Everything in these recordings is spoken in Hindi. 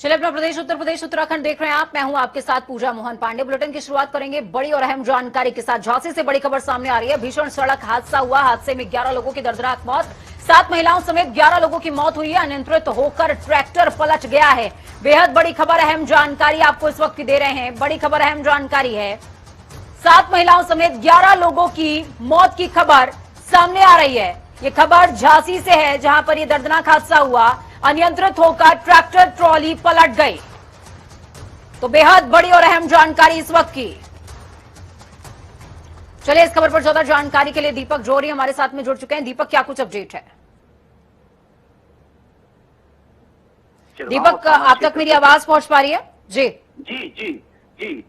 चलिए अपना प्रदेश उत्तर प्रदेश उत्तराखंड देख रहे हैं आप। मैं हूं आपके साथ पूजा मोहन पांडे। बुलेटिन की शुरुआत करेंगे बड़ी और अहम जानकारी के साथ। झांसी से बड़ी खबर सामने आ रही है। भीषण सड़क हादसा हुआ। हादसे में 11 लोगों की दर्दनाक मौत, 7 महिलाओं समेत 11 लोगों की मौत हुई है। अनियंत्रित होकर ट्रैक्टर पलट गया है। बेहद बड़ी खबर, अहम जानकारी आपको इस वक्त दे रहे हैं। बड़ी खबर, अहम जानकारी है। 7 महिलाओं समेत 11 लोगों की मौत की खबर सामने आ रही है। ये खबर झांसी से है, जहां पर यह दर्दनाक हादसा हुआ। अनियंत्रित होकर ट्रैक्टर ट्रॉली पलट गई। तो बेहद बड़ी और अहम जानकारी इस वक्त की। चलिए इस खबर पर ज्यादा जानकारी के लिए दीपक जोरी हमारे साथ में जुड़ चुके हैं। दीपक, क्या कुछ अपडेट है? दीपक, आप तक मेरी आवाज पहुंच पा रही है? जी जी जी जी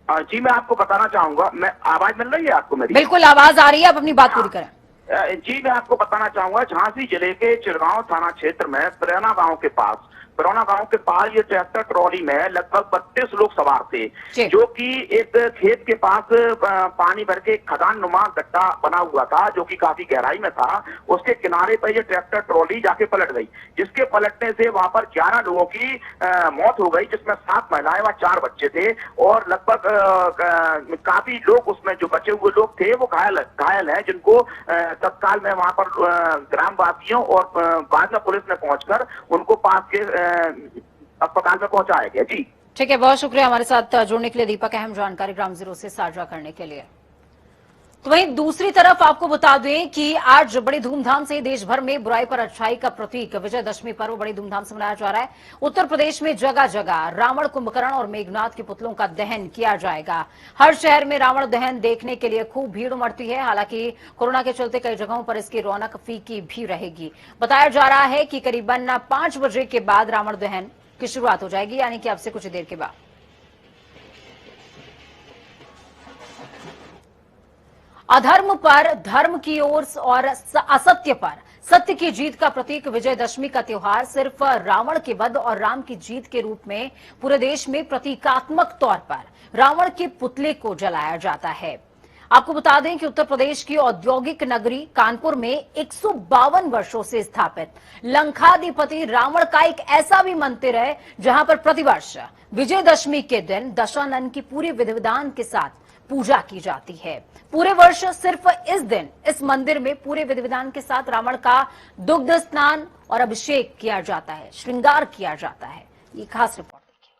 जी मैं आपको बताना चाहूंगा। मैं आवाज मिल रही है आपको मेरी? बिल्कुल आवाज आ रही है, आप अपनी बात पूरी करें। जी मैं आपको बताना चाहूंगा, झांसी जिले के चिड़गांव थाना क्षेत्र में पुराना गांव के पास ये ट्रैक्टर ट्रॉली में लगभग 32 लोग सवार थे, जो कि एक खेत के पास पानी भर के खदान नुमा गड्ढा बना हुआ था, जो कि काफी गहराई में था। उसके किनारे पर ये ट्रैक्टर ट्रॉली जाके पलट गई, जिसके पलटने से वहां पर 11 लोगों की मौत हो गई, जिसमें 7 महिलाएं व 4 बच्चे थे। और लगभग काफी लोग उसमें जो बचे हुए लोग थे वो घायल हैं, जिनको तत्काल में वहां पर ग्रामवासियों और बाद में पुलिस ने पहुंचकर उनको पास के अस्पताल में पहुंचाया गया। जी ठीक है, बहुत शुक्रिया हमारे साथ जुड़ने के लिए दीपक। अहम जानकारी ग्राम जीरो से साझा करने के लिए। तो वहीं दूसरी तरफ आपको बता दें कि आज बड़ी धूमधाम से देश भर में बुराई पर अच्छाई का प्रतीक विजयदशमी पर्व बड़ी धूमधाम से मनाया जा रहा है। उत्तर प्रदेश में जगह जगह रावण, कुंभकर्ण और मेघनाथ के पुतलों का दहन किया जाएगा। हर शहर में रावण दहन देखने के लिए खूब भीड़ उमड़ती है। हालांकि कोरोना के चलते कई जगहों पर इसकी रौनक फीकी भी रहेगी। बताया जा रहा है कि करीबन 5 बजे के बाद रावण दहन की शुरुआत हो जाएगी, यानी कि अब से कुछ देर के बाद। अधर्म पर धर्म की ओर और असत्य पर सत्य की जीत का प्रतीक विजयदशमी का त्योहार सिर्फ रावण के वध और राम की जीत के रूप में पूरे देश में प्रतीकात्मक तौर पर रावण के पुतले को जलाया जाता है। आपको बता दें कि उत्तर प्रदेश की औद्योगिक नगरी कानपुर में 152 वर्षों से स्थापित लंकाधिपति रावण का एक ऐसा भी मंदिर है, जहां पर प्रतिवर्ष विजयदशमी के दिन दशानन की पूरी विधि विधान के साथ पूजा की जाती है। पूरे वर्ष सिर्फ इस दिन इस मंदिर में पूरे विधि विधान के साथ रावण का दुग्ध स्नान और अभिषेक किया जाता है, श्रृंगार किया जाता है। ये खास रिपोर्ट देखिए।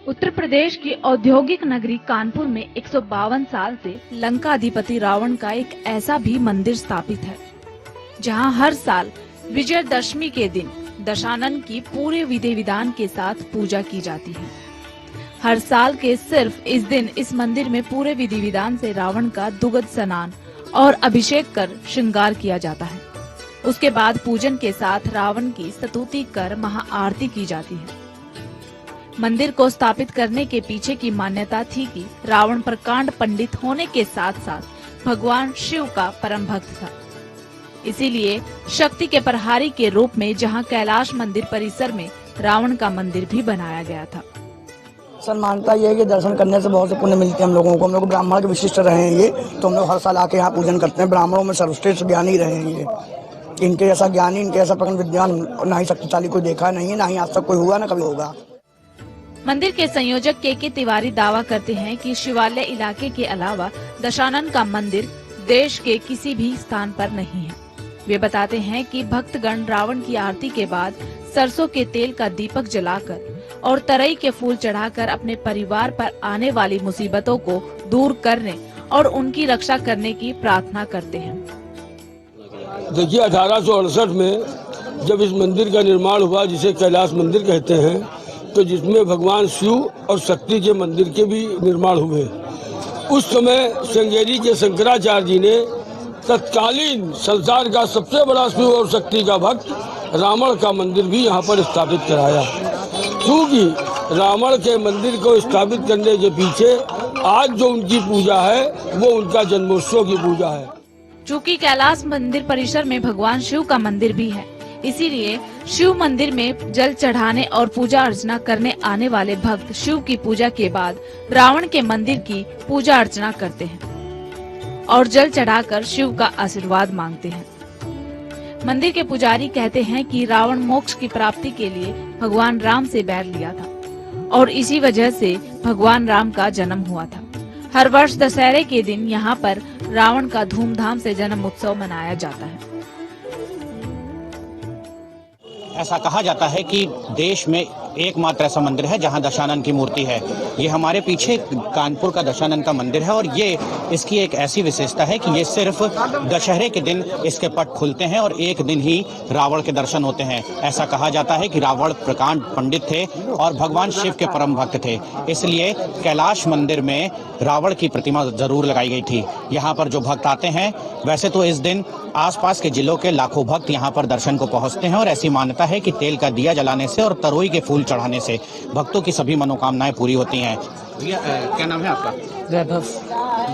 उत्तर प्रदेश की औद्योगिक नगरी कानपुर में 152 साल से लंकाधिपति रावण का एक ऐसा भी मंदिर स्थापित है, जहां हर साल विजयदशमी के दिन दशानन की पूरे विधि विधान के साथ पूजा की जाती है। हर साल के सिर्फ इस दिन इस मंदिर में पूरे विधि विधान से रावण का दुग्ध स्नान और अभिषेक कर श्रृंगार किया जाता है। उसके बाद पूजन के साथ रावण की स्तुति कर महाआरती की जाती है। मंदिर को स्थापित करने के पीछे की मान्यता थी कि रावण प्रकांड पंडित होने के साथ साथ भगवान शिव का परम भक्त था। इसीलिए शक्ति के प्रहारी के रूप में जहां कैलाश मंदिर परिसर में रावण का मंदिर भी बनाया गया था। सर, मानता ये है कि दर्शन करने से बहुत से पुण्य मिलते हैं हम लोगों को। हम लोग ब्राह्मण के विशिष्ट रहे हैं ये, तो हम लोग हर साल आके यहाँ पूजन करते हैं। ब्राह्मणों में सर्वश्रेष्ठ ज्ञानी रहे हैं ये। इनके जैसा ज्ञानी, इनके जैसा प्रकट विद्वान ना ही शक्तिशाली कोई देखा नहीं है, ना ही आज तक कोई हुआ, ना कभी होगा। मंदिर के संयोजक के तिवारी दावा करते हैं कि शिवालय इलाके के अलावा दशानन का मंदिर देश के किसी भी स्थान पर नहीं है। वे बताते हैं कि भक्तगण रावण की आरती के बाद सरसों के तेल का दीपक जलाकर और तरई के फूल चढ़ाकर अपने परिवार पर आने वाली मुसीबतों को दूर करने और उनकी रक्षा करने की प्रार्थना करते हैं। देखिए, 1868 में जब इस मंदिर का निर्माण हुआ, जिसे कैलाश मंदिर कहते हैं, तो जिसमें भगवान शिव और शक्ति के मंदिर के भी निर्माण हुए। उस समय श्रृंगेरी के शंकराचार्य जी ने तत्कालीन संसार का सबसे बड़ा शिव और शक्ति का भक्त रावण का मंदिर भी यहाँ पर स्थापित कराया। क्योंकि रावण के मंदिर को स्थापित करने के पीछे आज जो उनकी पूजा है वो उनका जन्मोत्सव की पूजा है। चूँकि कैलाश मंदिर परिसर में भगवान शिव का मंदिर भी है, इसीलिए शिव मंदिर में जल चढ़ाने और पूजा अर्चना करने आने वाले भक्त शिव की पूजा के बाद रावण के मंदिर की पूजा अर्चना करते हैं और जल चढ़ाकर शिव का आशीर्वाद मांगते हैं। मंदिर के पुजारी कहते हैं कि रावण मोक्ष की प्राप्ति के लिए भगवान राम से बैर लिया था और इसी वजह से भगवान राम का जन्म हुआ था। हर वर्ष दशहरे के दिन यहाँ पर रावण का धूमधाम से जन्म उत्सव मनाया जाता है। ऐसा कहा जाता है कि देश में एकमात्र ऐसा मंदिर है जहां दशानन की मूर्ति है। ये हमारे पीछे कानपुर का दशानन का मंदिर है और ये इसकी एक ऐसी विशेषता है कि ये सिर्फ दशहरे के दिन इसके पट खुलते हैं और एक दिन ही रावण के दर्शन होते हैं। ऐसा कहा जाता है कि रावण प्रकांड पंडित थे और भगवान शिव के परम भक्त थे, इसलिए कैलाश मंदिर में रावण की प्रतिमा जरूर लगाई गई थी। यहाँ पर जो भक्त आते हैं, वैसे तो इस दिन आसपास के जिलों के लाखों भक्त यहाँ पर दर्शन को पहुँचते हैं और ऐसी मान्यता है कि तेल का दिया जलाने से और तरोई के फूल चढ़ाने से भक्तों की सभी मनोकामनाएं पूरी होती हैं। क्या नाम है आपका? वैभव।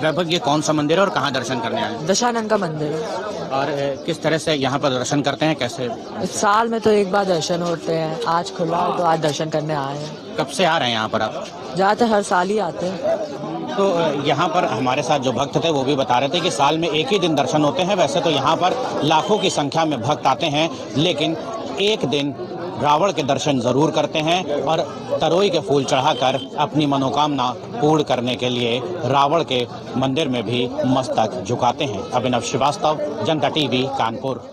वैभव, ये कौन सा मंदिर है और कहाँ दर्शन करने आए? दशानन का मंदिर है। और किस तरह से यहाँ पर दर्शन करते हैं, कैसे? साल में तो एक बार दर्शन होते हैं, आज खुला तो आज दर्शन करने आए हैं। कब से आ रहे हैं यहाँ पर आप? जाते हर साल ही आते हैं। तो यहाँ पर हमारे साथ जो भक्त थे वो भी बता रहे थे कि साल में एक ही दिन दर्शन होते हैं। वैसे तो यहाँ पर लाखों की संख्या में भक्त आते हैं, लेकिन एक दिन रावण के दर्शन जरूर करते हैं और तरोई के फूल चढ़ाकर अपनी मनोकामना पूर्ण करने के लिए रावण के मंदिर में भी मस्तक झुकाते हैं। अभिनव श्रीवास्तव, जनता टीवी, कानपुर।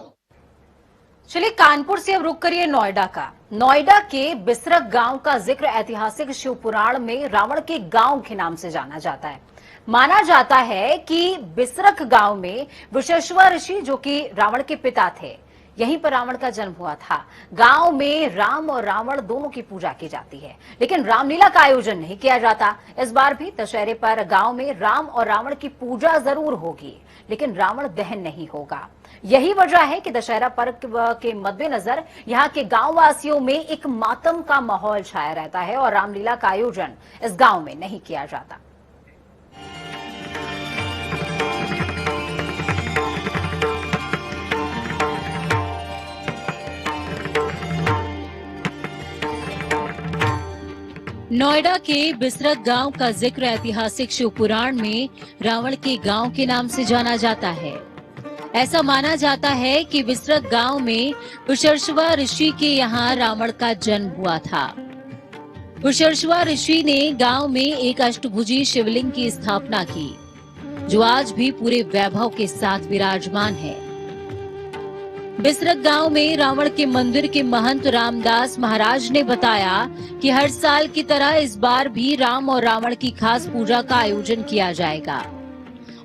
चलिए कानपुर से अब रुक करिए नोएडा का। नोएडा के बिसरक गांव का जिक्र ऐतिहासिक शिव पुराण में रावण के गांव के नाम से जाना जाता है। माना जाता है कि बिसरक गांव में वृषश्वा ऋषि, जो कि रावण के पिता थे, यहीं पर रावण का जन्म हुआ था। गांव में राम और रावण दोनों की पूजा की जाती है, लेकिन रामलीला का आयोजन नहीं किया जाता। इस बार भी दशहरे पर गांव में राम और रावण की पूजा जरूर होगी, लेकिन रावण दहन नहीं होगा। यही वजह है कि दशहरा पर्व के मद्देनजर यहाँ के गांव वासियों में एक मातम का माहौल छाया रहता है और रामलीला का आयोजन इस गांव में नहीं किया जाता। नोएडा के बिसरक गांव का जिक्र ऐतिहासिक शिव पुराण में रावण के गांव के नाम से जाना जाता है। ऐसा माना जाता है कि बिसरक गांव में वृषश्वा ऋषि के यहाँ रावण का जन्म हुआ था। वृषश्वा ऋषि ने गांव में एक अष्टभुजी शिवलिंग की स्थापना की, जो आज भी पूरे वैभव के साथ विराजमान है। बिसरक गांव में रावण के मंदिर के महंत रामदास महाराज ने बताया कि हर साल की तरह इस बार भी राम और रावण की खास पूजा का आयोजन किया जाएगा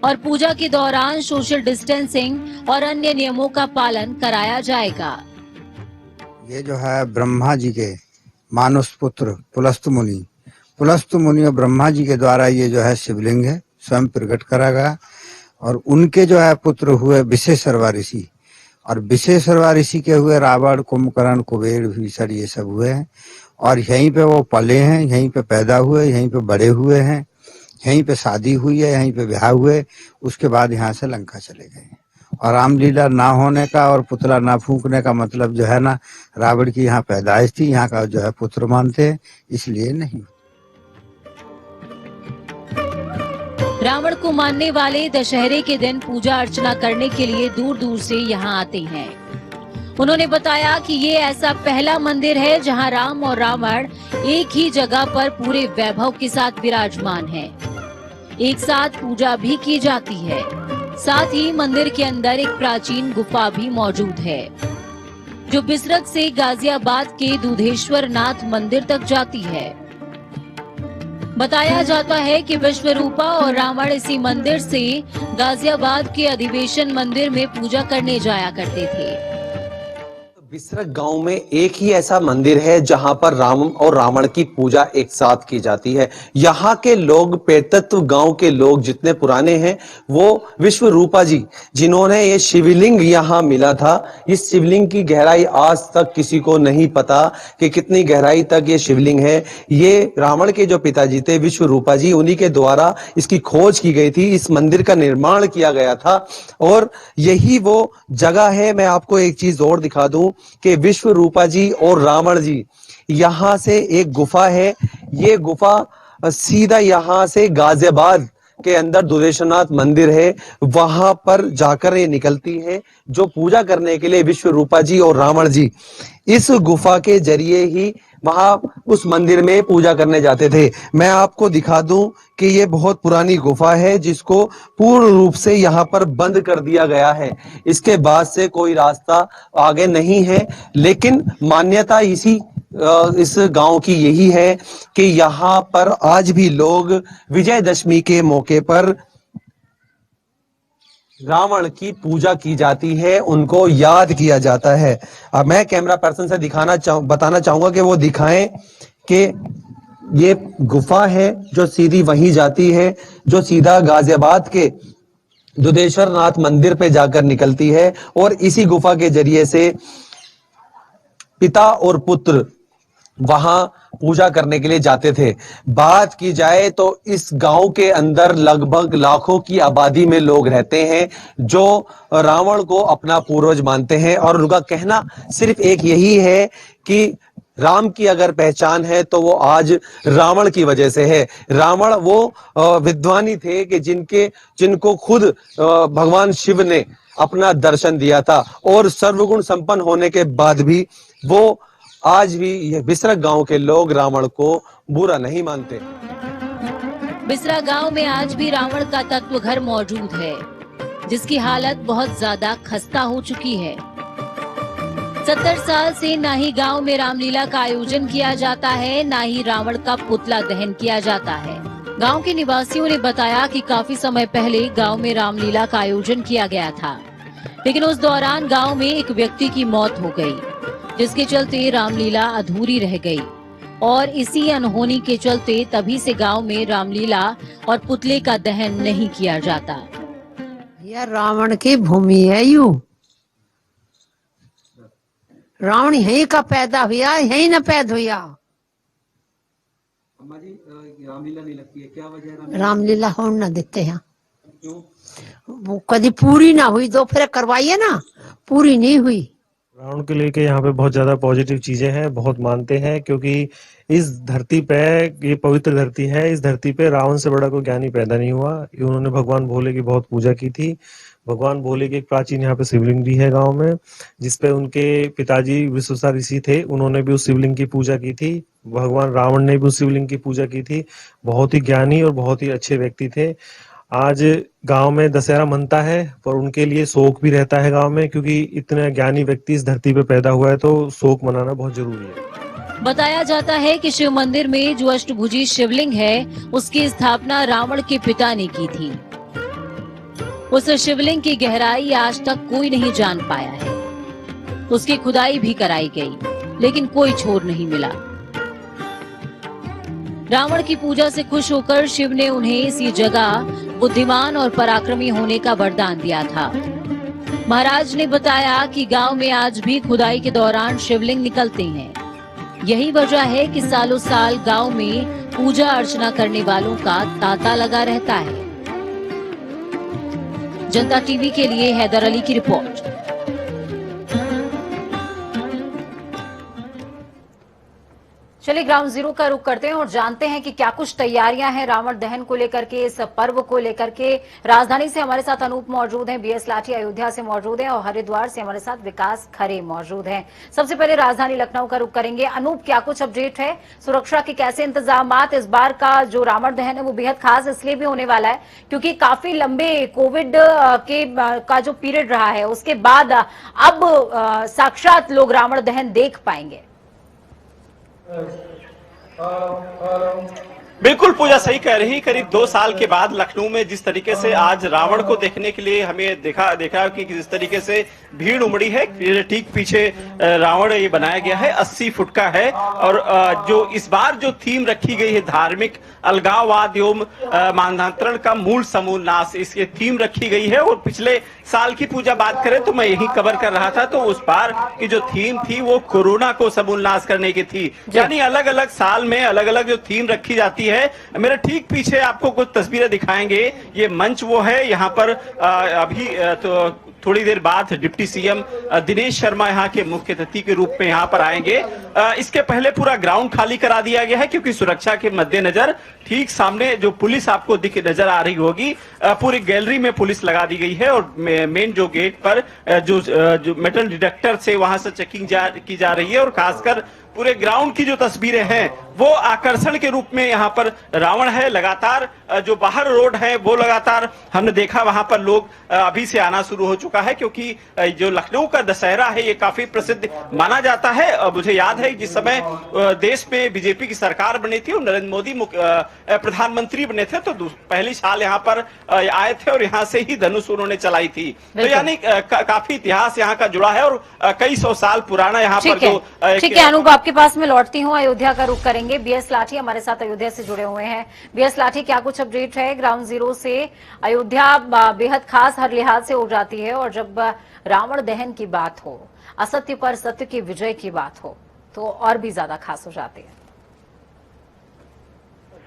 और पूजा के दौरान सोशल डिस्टेंसिंग और अन्य नियमों का पालन कराया जाएगा। ये जो है ब्रह्मा जी के मानस पुत्र पुलस्त मुनि और ब्रह्मा जी के द्वारा ये जो है शिवलिंग है स्वयं प्रकट करा गया और उनके जो है पुत्र हुए विशेषरवा ऋषि और विशेषरवा ऋषि के हुए रावण, कुंभकर्ण, कुबेर, भीषण, ये सब हुए हैं और यहीं पे वो पले हैं, यहीं पे पैदा हुए, यहीं पे बड़े हुए हैं, यहीं पे शादी हुई है, यहीं पे ब्याह हुए। उसके बाद यहाँ से लंका चले गए और रामलीला ना होने का और पुतला ना फूंकने का मतलब जो है ना, रावण की यहाँ पैदाइश थी, यहाँ का जो है पुत्र मानते हैं, इसलिए नहीं। रावण को मानने वाले दशहरे के दिन पूजा अर्चना करने के लिए दूर दूर से यहाँ आते हैं। उन्होंने बताया कि ये ऐसा पहला मंदिर है जहाँ राम और रावण एक ही जगह पर पूरे वैभव के साथ विराजमान हैं। एक साथ पूजा भी की जाती है। साथ ही मंदिर के अंदर एक प्राचीन गुफा भी मौजूद है, जो बिसरक से गाजियाबाद के दूधेश्वर नाथ मंदिर तक जाती है। बताया जाता है कि विश्वरूपा और रावण इसी मंदिर से गाजियाबाद के अधिवेशन मंदिर में पूजा करने जाया करते थे। बिसरक गांव में एक ही ऐसा मंदिर है जहां पर राम और रावण की पूजा एक साथ की जाती है। यहाँ के लोग, पेतत्व गांव के लोग जितने पुराने हैं, वो विश्वरूपा जी जिन्होंने ये शिवलिंग यहाँ मिला था, इस शिवलिंग की गहराई आज तक किसी को नहीं पता कि कितनी गहराई तक ये शिवलिंग है। ये रावण के जो पिताजी थे विश्वरूपा जी, उन्हीं के द्वारा इसकी खोज की गई थी, इस मंदिर का निर्माण किया गया था और यही वो जगह है। मैं आपको एक चीज और दिखा दूं, कि विश्व रूपा जी और रावण जी, यहाँ से एक गुफा है, ये गुफा सीधा यहाँ से गाजियाबाद के अंदर दुधेश्वरनाथ मंदिर है, वहां पर जाकर ये निकलती है, जो पूजा करने के लिए विश्व रूपा जी और रावण जी इस गुफा के जरिए ही वहां उस मंदिर में पूजा करने जाते थे। मैं आपको दिखा दूं कि ये बहुत पुरानी गुफा है, जिसको पूर्ण रूप से यहाँ पर बंद कर दिया गया है। इसके बाद से कोई रास्ता आगे नहीं है, लेकिन मान्यता इस गांव की यही है कि यहाँ पर आज भी लोग विजयदशमी के मौके पर रावण की पूजा की जाती है, उनको याद किया जाता है। अब मैं कैमरा पर्सन से बताना चाहूंगा कि वो दिखाएं कि ये गुफा है जो सीधी वहीं जाती है, जो सीधा गाजियाबाद के दुधेश्वरनाथ मंदिर पे जाकर निकलती है, और इसी गुफा के जरिए से पिता और पुत्र वहां पूजा करने के लिए जाते थे। बात की जाए तो इस गांव के अंदर लगभग लाखों की आबादी में लोग रहते हैं जो रावण को अपना पूर्वज मानते हैं, और उनका कहना सिर्फ एक यही है कि राम की अगर पहचान है तो वो आज रावण की वजह से है। रावण वो विद्वानी थे कि जिनको खुद भगवान शिव ने अपना दर्शन दिया था, और सर्वगुण संपन्न होने के बाद भी वो आज भी ये बिसरक गांव के लोग रावण को बुरा नहीं मानते। बिसरा गांव में आज भी रावण का तत्व घर मौजूद है, जिसकी हालत बहुत ज्यादा खस्ता हो चुकी है। 70 साल से ना ही गांव में रामलीला का आयोजन किया जाता है, ना ही रावण का पुतला दहन किया जाता है। गांव के निवासियों ने बताया कि काफी समय पहले गांव में रामलीला का आयोजन किया गया था, लेकिन उस दौरान गांव में एक व्यक्ति की मौत हो गई, जिसके चलते रामलीला अधूरी रह गई, और इसी अनहोनी के चलते तभी से गांव में रामलीला और पुतले का दहन नहीं किया जाता। यह रावण की भूमि है, यू रावण यहीं का पैदा हुआ, यहीं न पैदा हुआ। रामलीला नहीं लगती है, क्या वजह? रामलीला होने न देते हैं, वो कभी पूरी ना हुई तो फिर करवाइए ना, पूरी नहीं हुई। रावण के लेके यहाँ पे बहुत ज्यादा पॉजिटिव चीजें हैं, बहुत मानते हैं, क्योंकि इस धरती पे, ये पवित्र धरती है, इस धरती पे रावण से बड़ा कोई ज्ञानी पैदा नहीं हुआ। उन्होंने भगवान भोले की बहुत पूजा की थी। भगवान भोले की एक प्राचीन यहाँ पे शिवलिंग भी है गांव में, जिसपे उनके पिताजी विश्वसा ऋषि थे, उन्होंने भी उस शिवलिंग की पूजा की थी। भगवान रावण ने भी उस शिवलिंग की पूजा की थी। बहुत ही ज्ञानी और बहुत ही अच्छे व्यक्ति थे। आज गांव में दशहरा मनता है, पर उनके लिए शोक भी रहता है गांव में, क्योंकि इतने ज्ञानी व्यक्ति इस धरती पे पैदा हुआ है, तो शोक मनाना बहुत जरूरी है। बताया जाता है कि शिव मंदिर में जो अष्टभुजी शिवलिंग है, उसकी स्थापना रावण के पिता ने की थी। उस शिवलिंग की गहराई आज तक कोई नहीं जान पाया है। उसकी खुदाई भी कराई गई, लेकिन कोई छोर नहीं मिला। रावण की पूजा से खुश होकर शिव ने उन्हें इसी जगह बुद्धिमान और पराक्रमी होने का वरदान दिया था। महाराज ने बताया कि गांव में आज भी खुदाई के दौरान शिवलिंग निकलते हैं। यही वजह है कि सालों साल गांव में पूजा अर्चना करने वालों का तांता लगा रहता है। जनता टीवी के लिए हैदर अली की रिपोर्ट। चलिए ग्राउंड जीरो का रुख करते हैं और जानते हैं कि क्या कुछ तैयारियां हैं रावण दहन को लेकर के, इस पर्व को लेकर के। राजधानी से हमारे साथ अनूप मौजूद हैं, बीएस लाठी अयोध्या से मौजूद हैं, और हरिद्वार से हमारे साथ विकास खरे मौजूद हैं। सबसे पहले राजधानी लखनऊ का रुख करेंगे। अनूप, क्या कुछ अपडेट है? सुरक्षा के कैसे इंतजामात? इस बार का जो रावण दहन है वो बेहद खास इसलिए भी होने वाला है क्योंकि काफी लंबे कोविड का जो पीरियड रहा है, उसके बाद अब साक्षात लोग रावण दहन देख पाएंगे। बिल्कुल पूजा सही कह रही। करीब 2 साल के बाद लखनऊ में जिस तरीके से आज रावण को देखने के लिए हमें देखा कि जिस तरीके से भीड़ उमड़ी है, ठीक पीछे रावण ये बनाया गया है, 80 फुट का है, और जो इस बार जो थीम रखी गई है धार्मिक अलगाववाद एवं मानधांतरण का मूल समूल नाश, इसकी थीम रखी गई है। और पिछले साल की पूजा बात करें तो मैं यही कवर कर रहा था, तो उस बार की जो थीम थी वो कोरोना को समूल नाश करने की थी। यानी अलग अलग साल में अलग अलग जो थीम रखी जाती है। मेरे ठीक पीछे आपको कुछ तस्वीरें दिखाएंगे। ये मंच वो है, यहाँ पर अभी थोड़ी देर बाद डिप्टी सीएम दिनेश शर्मा यहाँ के मुख्य अतिथि के रूप में यहाँ पर आएंगे। इसके पहले पूरा ग्राउंड खाली करा दिया गया है क्योंकि सुरक्षा के मद्देनजर ठीक सामने जो पुलिस आपको नजर आ रही होगी, पूरी गैलरी में पुलिस लगा दी गई है और मेन जो गेट पर जो मेटल डिटेक्टर से वहां से चेकिंग की जा रही है और खासकर पूरे ग्राउंड की जो तस्वीरें हैं वो आकर्षण के रूप में यहाँ पर रावण है। लगातार जो बाहर रोड है वो लगातार हमने देखा वहां पर लोग अभी से आना शुरू हो चुका है क्योंकि जो लखनऊ का दशहरा है ये काफी प्रसिद्ध माना जाता है। मुझे याद है जिस समय देश में बीजेपी की सरकार बनी थी और नरेंद्र मोदी प्रधानमंत्री बने थे तो पहली साल यहाँ पर आए थे और यहाँ से ही धनुष उन्होंने चलाई थी। तो यानी काफी इतिहास यहाँ का जुड़ा है और कई सौ साल पुराना यहाँ पर जो ठीक है। अनूप आपके पास में लौटती हूँ, अयोध्या का रुख करेंगे। बीएस लाठी हमारे साथ अयोध्या से जुड़े हुए हैं। बीएस लाठी, क्या कुछ अपडेट है? ग्राउंड जीरो से अयोध्या बेहद खास हर लिहाज से हो जाती है और जब रावण दहन की बात हो, असत्य पर सत्य की विजय की बात हो तो और भी ज्यादा खास हो जाती है।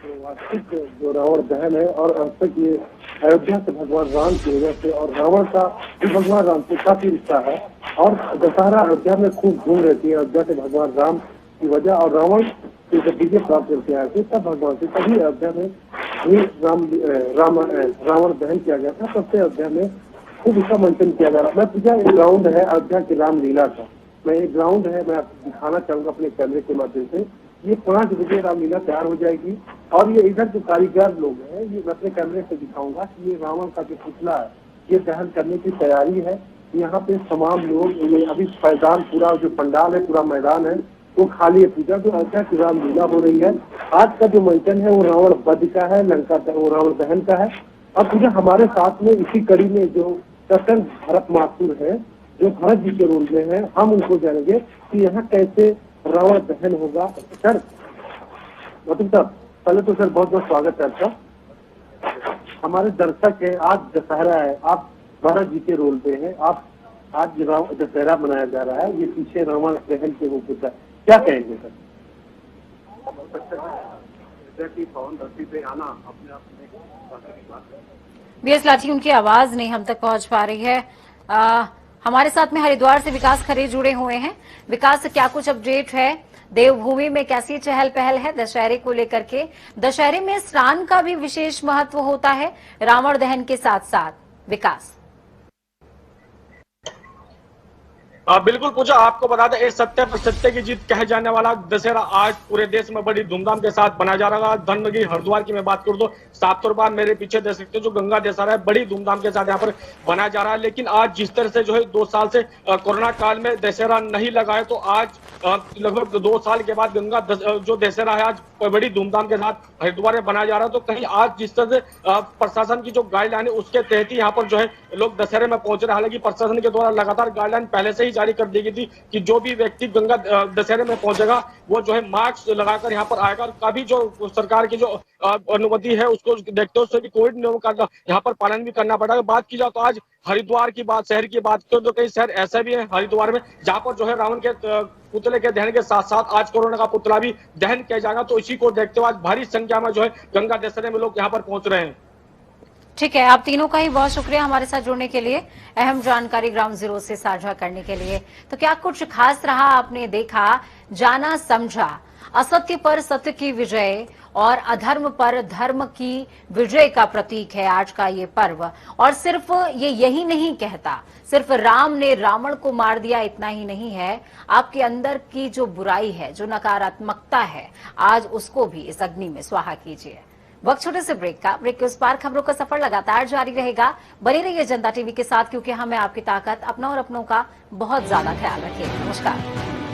जो रावण दहन है और अब तक ये अयोध्या से भगवान राम की वजह से और रावण का भगवान राम से काफी रिश्ता है और दशहरा अयोध्या में खूब धूम रहती है। अयोध्या से भगवान राम की वजह और रावण की जब विजय प्राप्त करके आए थे तब भगवान से तभी अयोध्या में ही रावण दहन किया गया था। तब से अयोध्या में खूब इसका मंचन किया जा रहा है। मैं पूछा एक ग्राउंड है अयोध्या की रामलीला का, मैं एक ग्राउंड है, मैं आपको दिखाना चाहूंगा अपने कैमरे के माध्यम से। ये 5 बजे रामलीला तैयार हो जाएगी और ये इधर जो कारीगर लोग हैं ये मैं अपने कैमरे से दिखाऊंगा कि ये रावण का जो पुतला है ये दहन करने की तैयारी है। यहाँ पे तमाम लोग, ये अभी मैदान पूरा जो पंडाल है पूरा मैदान है वो खाली है। पूजा जो अयोध्या की रामलीला हो रही है, आज का जो मंचन है वो रावण वध का है, लंका वो रावण दहन का है। और पूजा हमारे साथ में इसी कड़ी में जो दर्शन भरत माथुर है जो भरत जी के रोल में है, हम उनको जानेंगे कि यहाँ कैसे रावण दहन होगा। सर मतलब साहब पहले तो सर बहुत बहुत स्वागत है आपका। हमारे दर्शक है, आज दशहरा है, आप भरत जी के रोल पे हैं, आप आज दशहरा मनाया जा रहा है, ये पीछे रावण दहन के रूप में क्या कहेंगे सर? बीएस लाठी, उनकी आवाज नहीं हम तक पहुंच पा रही है। हमारे साथ में हरिद्वार से विकास खरे जुड़े हुए हैं। विकास, क्या कुछ अपडेट है? देवभूमि में कैसी चहल पहल है दशहरे को लेकर के? दशहरे में स्नान का भी विशेष महत्व होता है रावण दहन के साथ साथ। विकास, बिल्कुल पूजा, आपको बता दें सत्य पर सत्य की जीत कहे जाने वाला दशहरा आज पूरे देश में बड़ी धूमधाम के साथ मनाया जा रहा है। धर्मगिरी हरिद्वार की मैं बात करूं तो 7 बार मेरे पीछे देख सकते हो जो गंगा दशहरा है बड़ी धूमधाम के साथ यहाँ पर मनाया जा रहा है। लेकिन आज जिस तरह से जो है 2 साल से कोरोना काल में दशहरा नहीं लगा है तो आज लगभग 2 साल के बाद गंगा जो दशहरा है आज बड़ी धूमधाम के साथ हरिद्वार में बनाया जा रहा है। तो कहीं आज जिस तरह से प्रशासन की जो गाइडलाइन है उसके तहत ही यहाँ पर जो है लोग दशहरे में पहुंच रहे हैं। हालांकि प्रशासन के द्वारा लगातार गाइडलाइन पहले से ही जारी कर दी गई थी कि जो भी व्यक्ति गंगा दशहरे में पहुंचेगा वो जो है मास्क लगाकर यहाँ पर आएगा। काफी जो सरकार की जो अनुमति है उसको देखते हुए कोविड नियमों का यहाँ पर पालन भी करना पड़ेगा। बात की जाए तो आज हरिद्वार की बात, शहर की बात करें तो कई शहर ऐसे भी है हरिद्वार में जहाँ पर जो है रावण के पुतले के दहन के साथ साथ आज कोरोना का पुतला भी दहन किया जाएगा। तो इसी को देखते हुए आज भारी संख्या में जो है गंगा दशहरे में लोग यहाँ पर पहुंच रहे हैं। ठीक है, आप तीनों का ही बहुत शुक्रिया हमारे साथ जुड़ने के लिए, अहम जानकारी ग्राउंड जीरो से साझा करने के लिए। तो क्या कुछ खास रहा, आपने देखा, जाना, समझा। असत्य पर सत्य की विजय और अधर्म पर धर्म की विजय का प्रतीक है आज का ये पर्व। और सिर्फ ये यही नहीं कहता, सिर्फ राम ने रावण को मार दिया इतना ही नहीं है, आपके अंदर की जो बुराई है, जो नकारात्मकता है, आज उसको भी इस अग्नि में स्वाहा कीजिए। वक्त छोटे से ब्रेक का, ब्रेक के उस पार खबरों का सफर लगातार जारी रहेगा। बने रहिए जनता टीवी के साथ क्योंकि हमें आपकी ताकत, अपना और अपनों का बहुत ज्यादा ख्याल रखिए। नमस्कार।